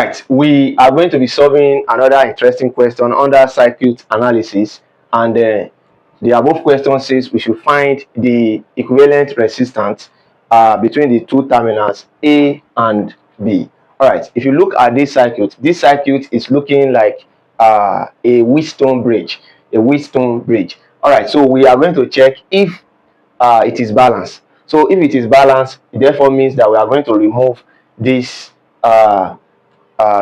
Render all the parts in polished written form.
right, we are going to be solving another interesting question under circuit analysis, and the above question says we should find the equivalent resistance between the two terminals A and B. All right, if you look at this circuit is looking like a Wheatstone bridge, All right, so we are going to check if it is balanced. So if it is balanced, it therefore means that we are going to remove this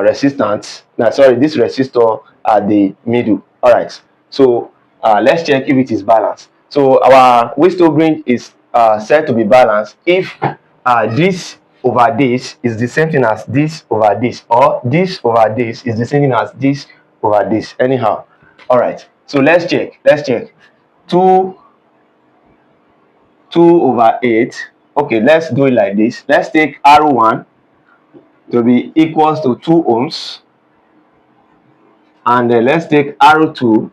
resistance, this resistor at the middle. All right, so let's check if it is balanced. So our Wheatstone bridge is said to be balanced if this over this is the same thing as this over this, or this over this is the same thing as this over this, anyhow. All right, so let's check 2 over 8. Okay, let's do it like this. Let's take R1 to be equals to 2 ohms, and let's take R2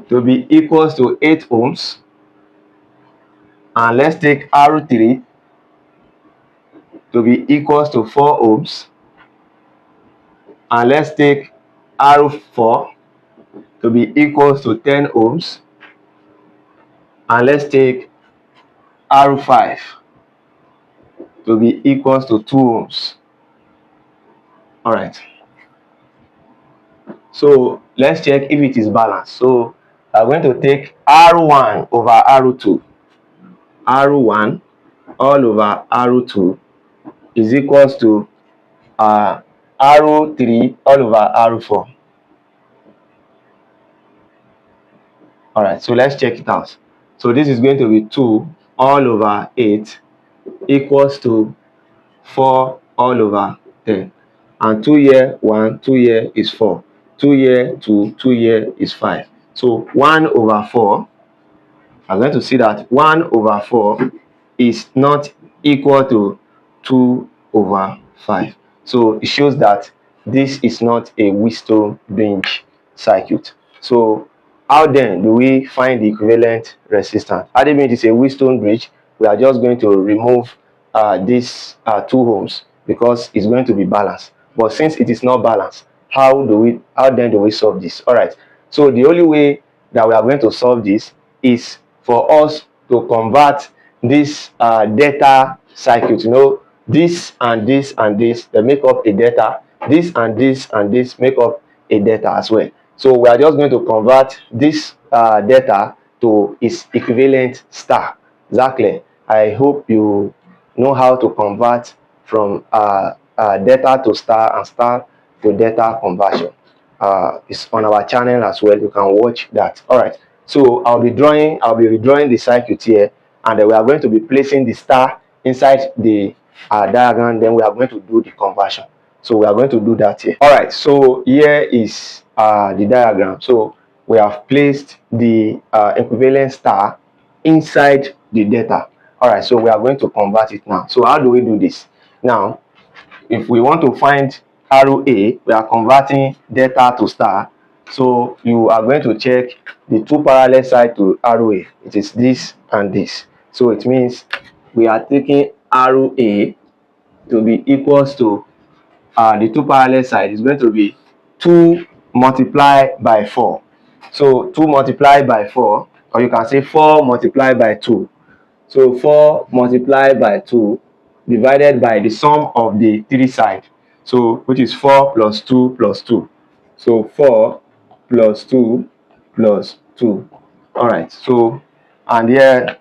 to be equals to 8 ohms, and let's take R3 to be equals to 4 ohms, and let's take R4 to be equals to 10 ohms, and let's take R5 to be equals to 2 ohms. All right, so let's check if it is balanced. So I'm going to take R1 over R2. R1 all over R2 is equals to R3 all over R4. All right, so let's check it out. So this is going to be 2 all over 8 equals to 4 all over 10. And 2 here 1, 2 here is 4, 2 here 2, 2 here is 5. So 1 over 4, I'm going to see that 1 over 4 is not equal to 2 over 5. So it shows that this is not a Wheatstone bridge circuit. So how then do we find the equivalent resistance? How do you mean it is a Wheatstone bridge? We are just going to remove this 2 ohms because it's going to be balanced. But since it is not balanced, how then do we solve this? All right, so the only way that we are going to solve this is for us to convert this data circuit. You know, this and this and this, they make up a data. This and this and this make up a data as well. So we are just going to convert this data to its equivalent star. Exactly. I hope you know how to convert from data to star and star to data conversion. It's on our channel as well. You can watch that. All right. So I'll be redrawing the circuit here, and then we are going to be placing the star inside the diagram. Then we are going to do the conversion. So we are going to do that here. All right. So here is the diagram. So we have placed the equivalent star inside the data. All right. So we are going to convert it now. So how do we do this? Now, if we want to find ROA, we are converting data to star. So you are going to check the two parallel side to ROA. It is this and this. So it means we are taking ROA to be equals to the two parallel side is going to be 2 multiplied by 4. So 2 multiplied by 4, or you can say 4 multiplied by 2. So 4 multiplied by 2 divided by the sum of the 3 sides. So which is 4 plus 2 plus 2. So 4 plus 2 plus 2. All right. So, and here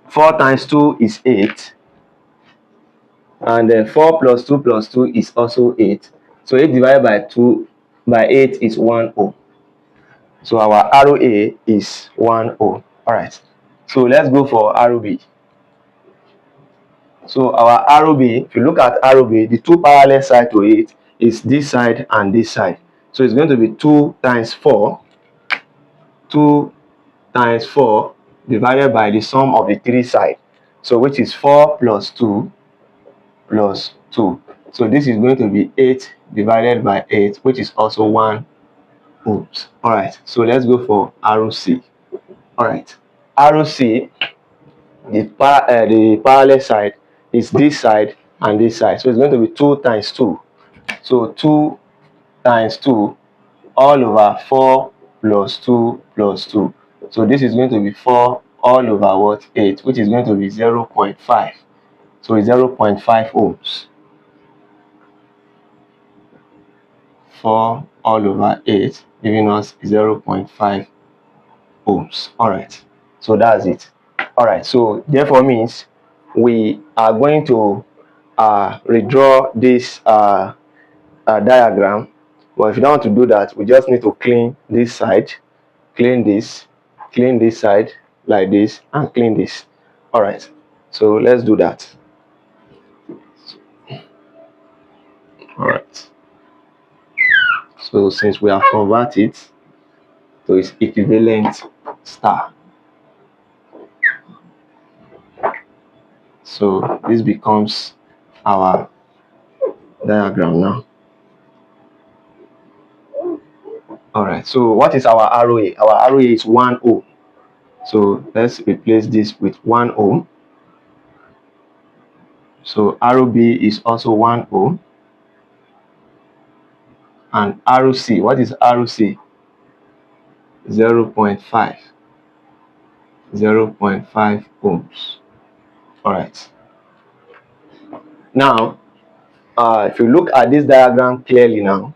4 times 2 is 8. And then 4 plus 2 plus 2 is also 8. So 8 divided by 2 by 8 is 1 ohm. So our ROA is 1 ohm. All right. So let's go for ROB. So our ROB, if you look at ROB, the two parallel side to it is this side and this side. So it's going to be 2 times 4. 2 times 4 divided by the sum of the 3 sides. So which is 4 plus 2 plus 2. So this is going to be 8 divided by 8, which is also 1 ohms. All right. So let's go for ROC. All right. ROC, the parallel side is this side and this side. So it's going to be 2 times 2. So 2 times 2 all over 4 plus 2 plus 2. So this is going to be 4 all over what? 8, which is going to be 0.5. So it's 0.5 ohms. 4 all over 8 giving us 0.5 ohms. All right, so that's it. All right, so therefore means we are going to redraw this diagram. But if you don't want to do that, we just need to clean this side, clean this side like this, and clean this. All right, so let's do that. All right, so since we have converted to its equivalent star, so this becomes our diagram now. All right, so what is our ROA? Our ROA is 1 ohm. So let's replace this with 1 ohm. So ROB is also 1 ohm. And ROC, what is ROC? 0.5. 0.5 ohms. All right. Now, if you look at this diagram clearly now,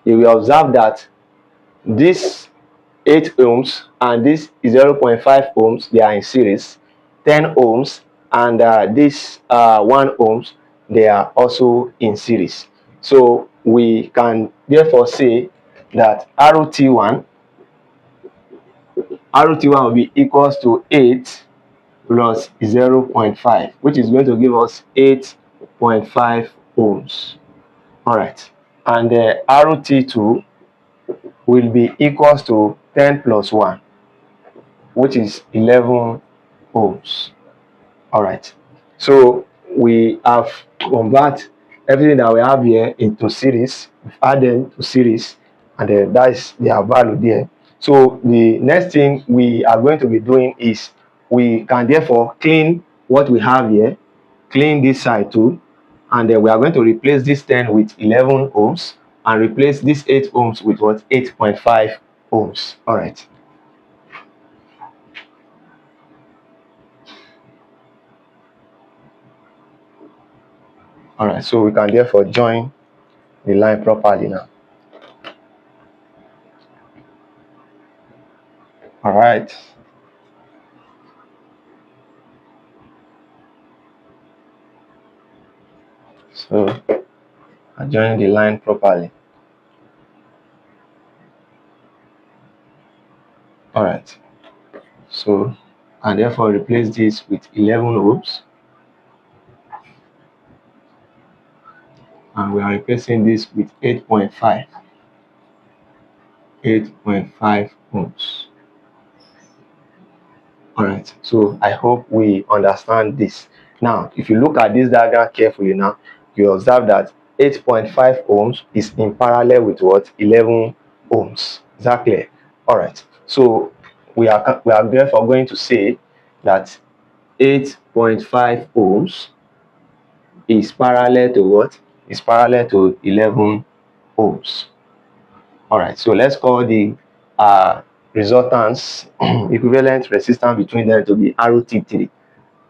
you will observe that this 8 ohms and this 0.5 ohms, they are in series. 10 ohms and this 1 ohms, they are also in series. So we can therefore say that ROT1 will be equals to 8 plus 0.5, which is going to give us 8.5 ohms. All right, and the ROT2 will be equals to 10 plus 1, which is 11 ohms. All right, so we have convert everything that we have here into series, add them to series, and that is their value there. So the next thing we are going to be doing is we can therefore clean what we have here, clean this side too, and then we are going to replace this 10 with 11 ohms and replace this 8 ohms with what? 8.5 ohms. All right. All right, so we can therefore join the line properly now. All right. So I join the line properly. All right. So and therefore replace this with 11 ohms, and we are replacing this with 8.5 ohms. All right, so I hope we understand this. Now if you look at this diagram carefully now, you observe that 8.5 ohms is in parallel with what? 11 ohms. Is that clear? All right, so we are therefore going to say that 8.5 ohms is parallel to what? Is parallel to 11 ohms. All right, so let's call the resultance equivalent resistance between them to be ROT3.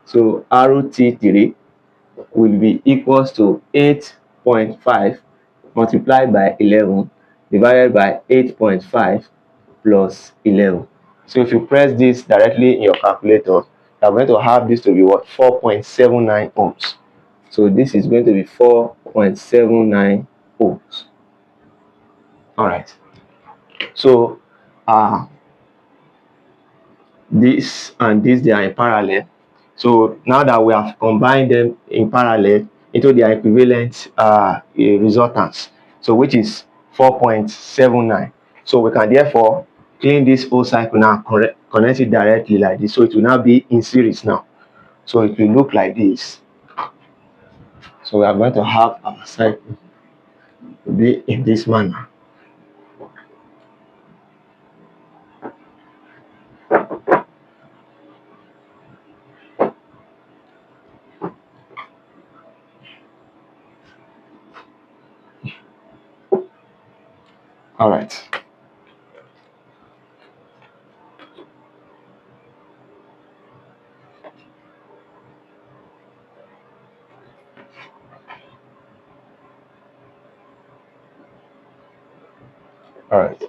So ROT3 will be equals to 8.5 multiplied by 11 divided by 8.5 plus 11. So if you press this directly in your calculator, you're going to have this to be what? 4.79 ohms. So this is going to be 4.79 ohms. All right. So this and this, they are in parallel. So now that we have combined them in parallel into their equivalent resultants, so which is 4.79. So we can therefore clean this whole cycle now, connect it directly like this. So it will now be in series now. So it will look like this. So we are going to have our cycle to be in this manner. All right. All right.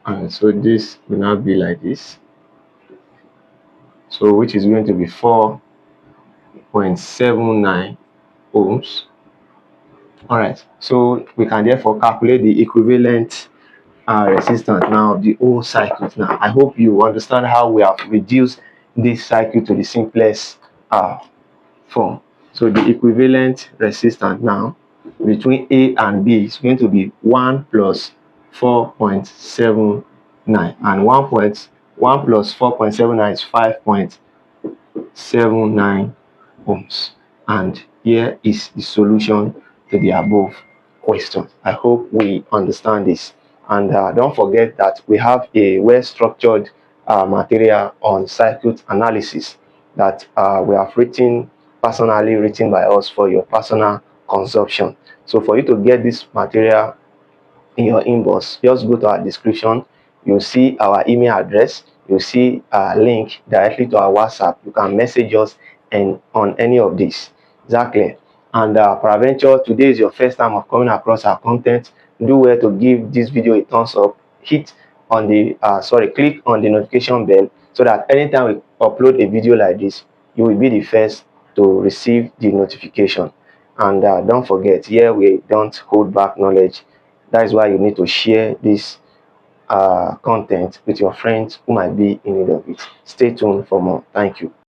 And so this will now be like this. So which is going to be 4.79 ohms. All right. So we can therefore calculate the equivalent resistance now of the whole circuit. Now I hope you understand how we have reduced this circuit to the simplest form. So the equivalent resistance now between A and B is going to be 1 plus 4.79, and 1 plus 4.79 is 5.79 ohms. And here is the solution to the above question. I hope we understand this. And don't forget that we have a well-structured material on circuit analysis that we have personally written by us for your personal consumption. So for you to get this material in your inbox, just go to our description. You'll see our email address. You'll see a link directly to our WhatsApp. You can message us and on any of these. Exactly. And peradventure, today is your first time of coming across our content. Do well to give this video a thumbs up. Click on the notification bell so that anytime we upload a video like this, you will be the first to receive the notification. And don't forget, here we don't hold back knowledge. That is why you need to share this content with your friends who might be in need of it. Stay tuned for more. Thank you.